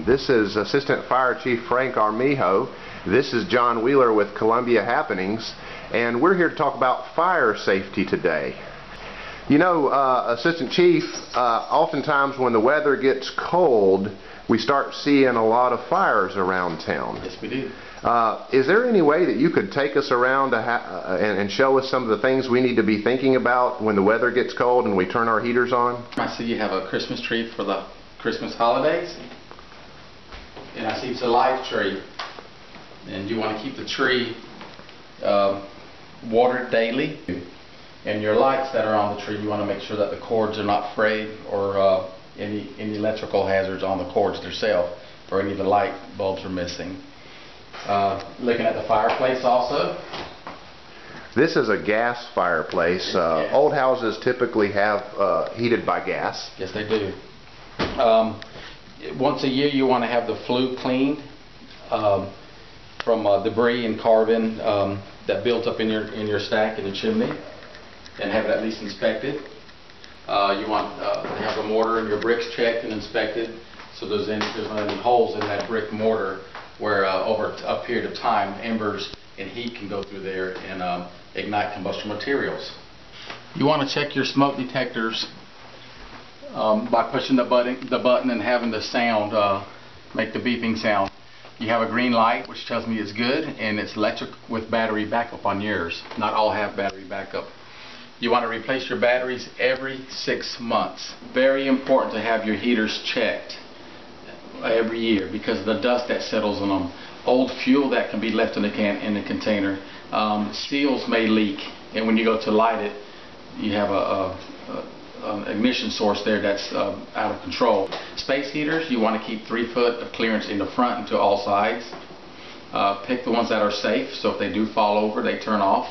This is Assistant Fire Chief Frank Armijo. This is John Wheeler with Columbia Happenings, and we're here to talk about fire safety today. You know, Assistant Chief, oftentimes when the weather gets cold, we start seeing a lot of fires around town. Yes, we do. Is there any way that you could take us around to and show us some of the things we need to be thinking about when the weather gets cold and we turn our heaters on? I see you have a Christmas tree for the Christmas holidays, and I see it's a live tree, and you want to keep the tree watered daily. And your lights that are on the tree, you want to make sure that the cords are not frayed or any electrical hazards on the cords themselves, or any of the light bulbs are missing. Looking at the fireplace also. This is a gas fireplace. Yes. Old houses typically have heated by gas. Yes, they do. Once a year you want to have the flue cleaned from debris and carbon that built up in your stack in the chimney, and have it at least inspected. You want to have the mortar and your bricks checked and inspected, so there's not any holes in that brick mortar where over a period of time embers and heat can go through there and ignite combustible materials. You want to check your smoke detectors by pushing the button and having the sound make the beeping sound. You have a green light, which tells me it's good, and it's electric with battery backup on yours. Not all have battery backup. You want to replace your batteries every 6 months. Very important to have your heaters checked every year because of the dust that settles on them. Old fuel that can be left in the container. Seals may leak, and when you go to light it, you have an ignition source there that's out of control. Space heaters, you want to keep 3 foot of clearance in the front and to all sides. Pick the ones that are safe, so if they do fall over, they turn off.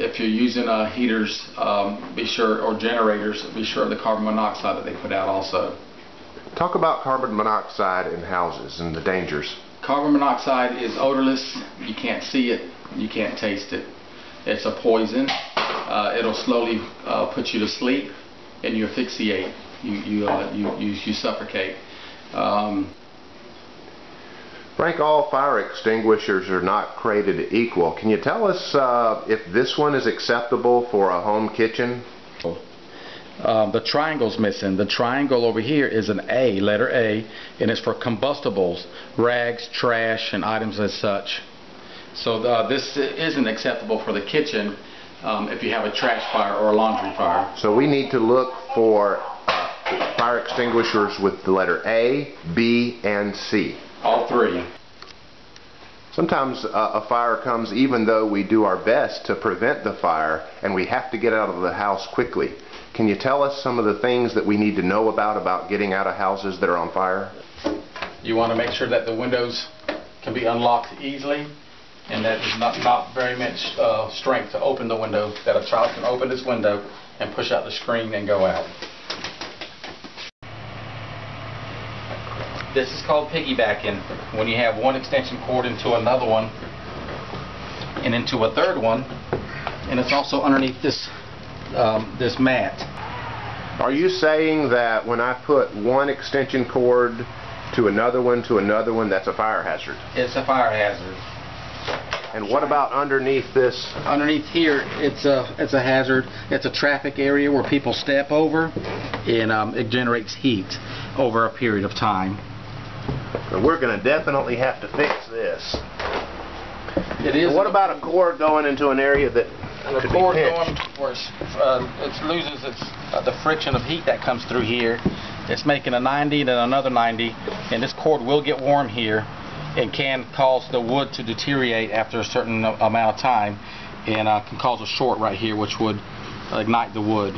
If you're using heaters, be sure, or generators, be sure of the carbon monoxide that they put out also. Talk about carbon monoxide in houses and the dangers. Carbon monoxide is odorless. You can't see it, you can't taste it. It's a poison. It'll slowly put you to sleep, and you asphyxiate. You suffocate. Frank, all fire extinguishers are not created equal. Can you tell us if this one is acceptable for a home kitchen? The triangle's missing. The triangle over here is an A, letter A, and it's for combustibles, rags, trash, and items as such. So this isn't acceptable for the kitchen if you have a trash fire or a laundry fire. So we need to look for fire extinguishers with the letter A, B, and C. All three. Sometimes a fire comes even though we do our best to prevent the fire, and we have to get out of the house quickly. Can you tell us some of the things that we need to know about getting out of houses that are on fire? You want to make sure that the windows can be unlocked easily, and that there's not very much strength to open the window, that a child can open this window and push out the screen and go out. This is called piggybacking, when you have one extension cord into another one and into a third one, and it's also underneath this this mat. Are you saying that when I put one extension cord to another one, that's a fire hazard? It's a fire hazard. And what about underneath this? Underneath here, it's a hazard. It's a traffic area where people step over, and it generates heat over a period of time. So we're going to definitely have to fix this. It is. So what about a cord going into an area that the could cord be going where it loses the friction of heat that comes through here. It's making a 90 and another 90, and this cord will get warm here and can cause the wood to deteriorate after a certain amount of time, and can cause a short right here, which would ignite the wood.